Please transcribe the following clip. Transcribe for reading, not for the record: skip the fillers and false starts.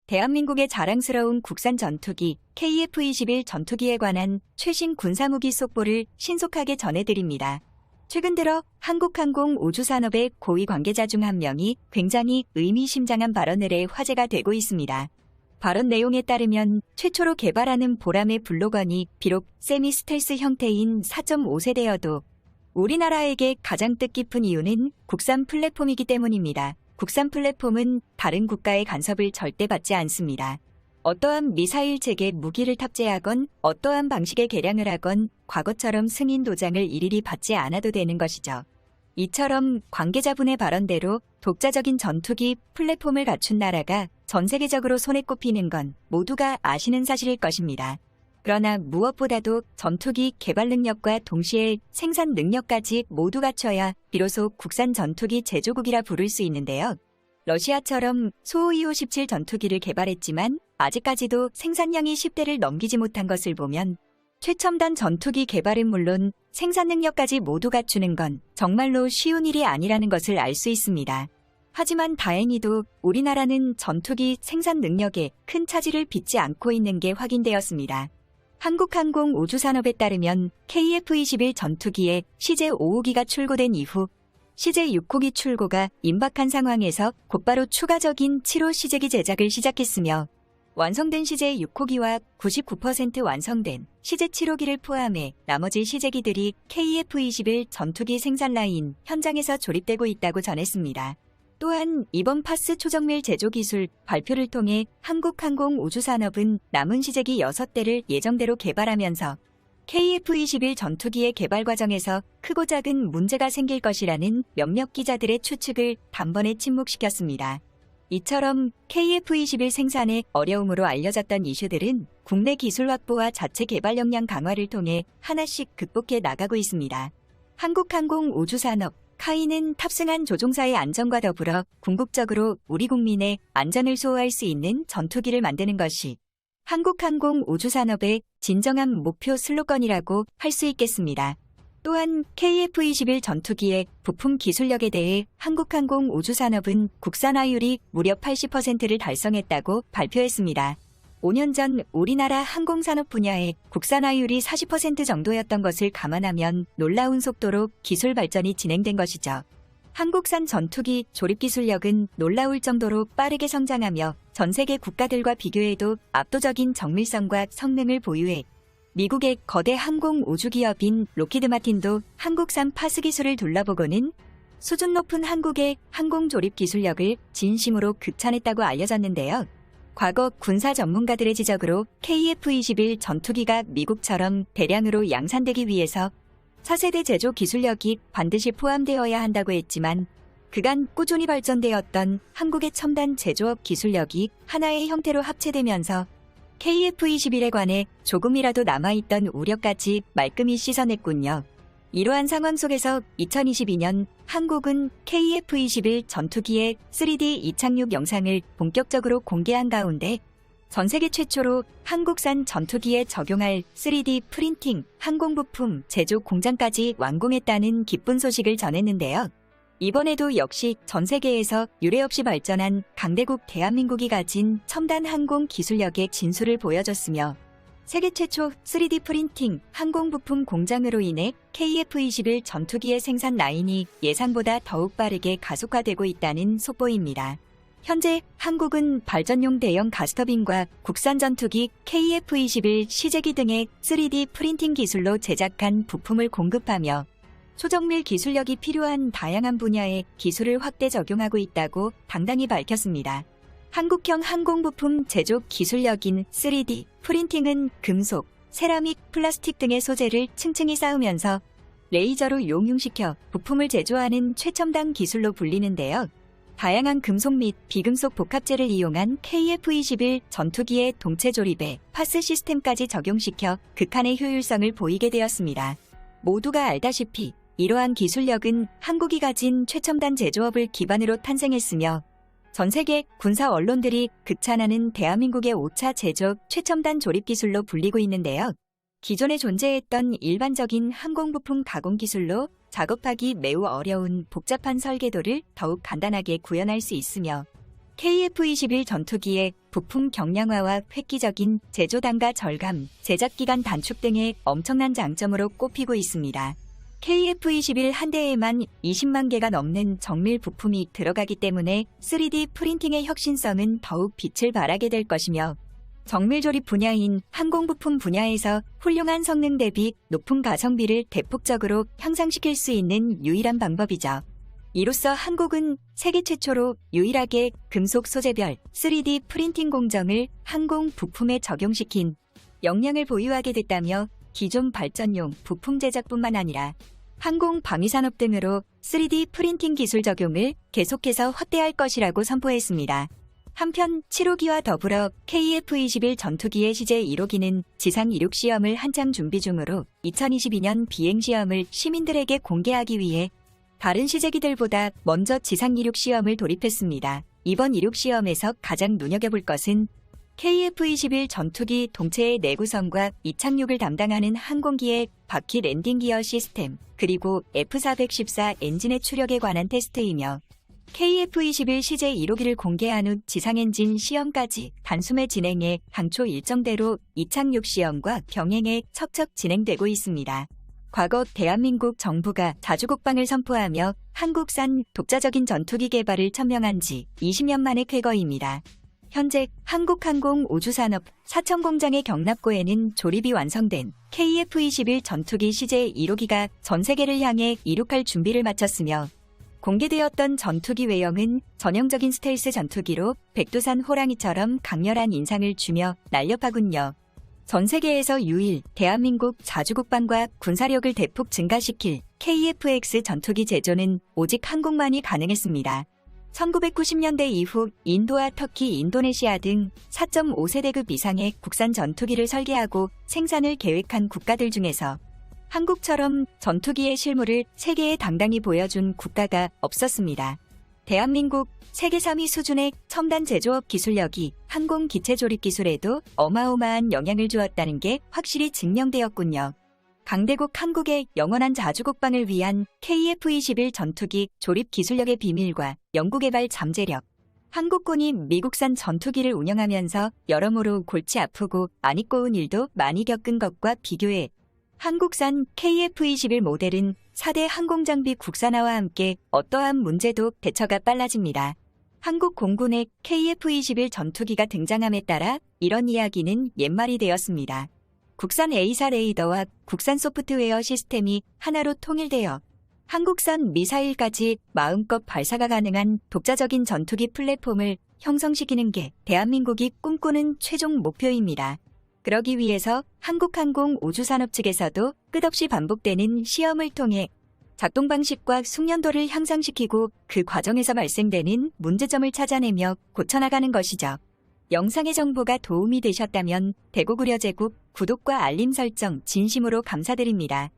대한민국의 자랑스러운 국산 전투기 KF-21 전투기에 관한 최신 군사무기 속보를 신속하게 전해드립니다. 최근 들어 한국항공 우주산업의 고위 관계자 중 한 명이 굉장히 의미심장한 발언을 해 화제가 되고 있습니다. 발언 내용에 따르면 최초로 개발하는 보람의 블로건이 비록 세미 스텔스 형태인 4.5세대여도 우리나라에게 가장 뜻깊은 이유는 국산 플랫폼이기 때문입니다. 국산 플랫폼은 다른 국가의 간섭을 절대 받지 않습니다. 어떠한 미사일 체계 무기를 탑재하건 어떠한 방식의 개량을 하건 과거처럼 승인 도장을 일일이 받지 않아도 되는 것이죠. 이처럼 관계자분의 발언대로 독자적인 전투기 플랫폼을 갖춘 나라가 전 세계적으로 손에 꼽히는 건 모두가 아시는 사실일 것입니다. 그러나 무엇보다도 전투기 개발 능력과 동시에 생산 능력까지 모두 갖춰야 비로소 국산 전투기 제조국이라 부를 수 있는데요. 러시아처럼 수-2517 전투기를 개발했지만 아직까지도 생산량이 10대를 넘기지 못한 것을 보면 최첨단 전투기 개발은 물론 생산 능력까지 모두 갖추는 건 정말로 쉬운 일이 아니라는 것을 알 수 있습니다. 하지만 다행히도 우리나라는 전투기 생산 능력에 큰 차질을 빚지 않고 있는 게 확인되었습니다. 한국항공 우주산업에 따르면 KF-21 전투기에 CJ-5호기가 출고된 이후 CJ-6호기 출고가 임박한 상황에서 곧바로 추가적인 7호 시제기 제작을 시작했으며 완성된 CJ-6호기와 99% 완성된 CJ-7호기를 포함해 나머지 시제기들이 KF-21 전투기 생산 라인 현장에서 조립되고 있다고 전했습니다. 또한 이번 파스 초정밀 제조 기술 발표를 통해 한국항공 우주산업은 남은 시제기 6대를 예정대로 개발하면서 KF-21 전투기의 개발 과정에서 크고 작은 문제가 생길 것이라는 몇몇 기자들의 추측을 단번에 침묵시켰습니다. 이처럼 KF-21 생산의 어려움으로 알려졌던 이슈들은 국내 기술 확보와 자체 개발 역량 강화를 통해 하나씩 극복해 나가고 있습니다. 한국항공 우주산업 카이는 탑승한 조종사의 안전과 더불어 궁극적으로 우리 국민의 안전을 수호할 수 있는 전투기를 만드는 것이 한국항공 우주산업의 진정한 목표 슬로건이라고 할 수 있겠습니다. 또한 KF-21 전투기의 부품 기술력에 대해 한국항공 우주산업은 국산화율이 무려 80%를 달성했다고 발표했습니다. 5년 전 우리나라 항공산업 분야의 국산화율이 40% 정도였던 것을 감안하면 놀라운 속도로 기술 발전이 진행된 것이죠. 한국산 전투기 조립 기술력은 놀라울 정도로 빠르게 성장하며 전 세계 국가들과 비교해도 압도적인 정밀성과 성능을 보유해 미국의 거대 항공 우주 기업인 로키드 마틴도 한국산 파스 기술을 둘러보고는 수준 높은 한국의 항공 조립 기술력을 진심으로 극찬했다고 알려졌는데요. 과거 군사 전문가들의 지적으로 KF-21 전투기가 미국처럼 대량으로 양산되기 위해서 차세대 제조 기술력이 반드시 포함되어야 한다고 했지만 그간 꾸준히 발전되었던 한국의 첨단 제조업 기술력이 하나의 형태로 합체되면서 KF-21에 관해 조금이라도 남아있던 우려까지 말끔히 씻어냈군요. 이러한 상황 속에서 2022년 한국은 KF-21 전투기의 3D 이착륙 영상을 본격적으로 공개한 가운데 전 세계 최초로 한국산 전투기에 적용할 3D 프린팅, 항공부품 제조 공장까지 완공했다는 기쁜 소식을 전했는데요. 이번에도 역시 전 세계에서 유례없이 발전한 강대국 대한민국이 가진 첨단 항공 기술력의 진수를 보여줬으며 세계 최초 3D 프린팅 항공부품 공장으로 인해 KF-21 전투기의 생산 라인이 예상보다 더욱 빠르게 가속화되고 있다는 속보입니다. 현재 한국은 발전용 대형 가스터빈과 국산 전투기 KF-21 시제기 등의 3D 프린팅 기술로 제작한 부품을 공급하며 초정밀 기술력이 필요한 다양한 분야에 기술을 확대 적용하고 있다고 당당히 밝혔습니다. 한국형 항공부품 제조 기술력인 3D 프린팅은 금속, 세라믹, 플라스틱 등의 소재를 층층이 쌓으면서 레이저로 용융시켜 부품을 제조하는 최첨단 기술로 불리는데요. 다양한 금속 및 비금속 복합재를 이용한 KF-21 전투기의 동체 조립에 파스 시스템까지 적용시켜 극한의 효율성을 보이게 되었습니다. 모두가 알다시피 이러한 기술력은 한국이 가진 최첨단 제조업을 기반으로 탄생했으며 전 세계 군사 언론들이 극찬하는 대한민국의 5차 제조 최첨단 조립 기술로 불리고 있는데요. 기존에 존재했던 일반적인 항공부품 가공 기술로 작업하기 매우 어려운 복잡한 설계도를 더욱 간단하게 구현할 수 있으며 KF-21 전투기의 부품 경량화와 획기적인 제조 단가 절감, 제작 기간 단축 등의 엄청난 장점으로 꼽히고 있습니다. KF-21 한 대에만 20만 개가 넘는 정밀 부품이 들어가기 때문에 3D 프린팅의 혁신성은 더욱 빛을 발하게 될 것이며 정밀 조립 분야인 항공부품 분야에서 훌륭한 성능 대비 높은 가성비를 대폭적으로 향상시킬 수 있는 유일한 방법이죠. 이로써 한국은 세계 최초로 유일하게 금속 소재별 3D 프린팅 공정을 항공 부품에 적용시킨 역량을 보유하게 됐다며 기존 발전용 부품 제작뿐만 아니라 항공 방위산업 등으로 3D 프린팅 기술 적용을 계속해서 확대할 것이라고 선포했습니다. 한편 7호기와 더불어 KF-21 전투기의 시제 1호기는 지상 이륙 시험을 한창 준비 중으로 2022년 비행 시험을 시민들에게 공개하기 위해 다른 시제기들보다 먼저 지상 이륙 시험을 돌입했습니다. 이번 이륙 시험에서 가장 눈여겨볼 것은 KF-21 전투기 동체의 내구성과 이착륙을 담당하는 항공기의 바퀴 랜딩 기어 시스템, 그리고 F414 엔진의 추력에 관한 테스트이며 KF-21 시제 1호기를 공개한 후 지상 엔진 시험까지 단숨에 진행해 당초 일정대로 이착륙 시험과 병행에 척척 진행되고 있습니다. 과거 대한민국 정부가 자주국방을 선포하며 한국산 독자적인 전투기 개발을 천명한 지 20년 만의 쾌거입니다. 현재 한국항공우주산업 사천공장의 경납고에는 조립이 완성된 KF-21 전투기 시제 1호기가 전 세계를 향해 이륙할 준비를 마쳤으며 공개되었던 전투기 외형은 전형적인 스텔스 전투기로 백두산 호랑이처럼 강렬한 인상을 주며 날렵하군요. 전 세계에서 유일 대한민국 자주국방과 군사력을 대폭 증가시킬 KF-X 전투기 제조는 오직 한국만이 가능했습니다. 1990년대 이후 인도와 터키, 인도네시아 등 4.5세대급 이상의 국산 전투기를 설계하고 생산을 계획한 국가들 중에서 한국처럼 전투기의 실물을 세계에 당당히 보여준 국가가 없었습니다. 대한민국 세계 3위 수준의 첨단 제조업 기술력이 항공 기체 조립 기술에도 어마어마한 영향을 주었다는 게 확실히 증명되었군요. 강대국 한국의 영원한 자주국방을 위한 KF-21 전투기 조립 기술력의 비밀과 연구개발 잠재력. 한국군이 미국산 전투기를 운영하면서 여러모로 골치 아프고 안 입고운 일도 많이 겪은 것과 비교해 한국산 KF-21 모델은 4대 항공장비 국산화와 함께 어떠한 문제도 대처가 빨라집니다. 한국 공군의 KF-21 전투기가 등장함에 따라 이런 이야기는 옛말이 되었습니다. 국산 A사 레이더와 국산 소프트웨어 시스템이 하나로 통일되어 한국산 미사일까지 마음껏 발사가 가능한 독자적인 전투기 플랫폼을 형성시키는 게 대한민국이 꿈꾸는 최종 목표입니다. 그러기 위해서 한국항공우주산업 측에서도 끝없이 반복되는 시험을 통해 작동 방식과 숙련도를 향상시키고 그 과정에서 발생되는 문제점을 찾아내며 고쳐나가는 것이죠. 영상의 정보가 도움이 되셨다면 대구구려제국 구독과 알림 설정 진심으로 감사드립니다.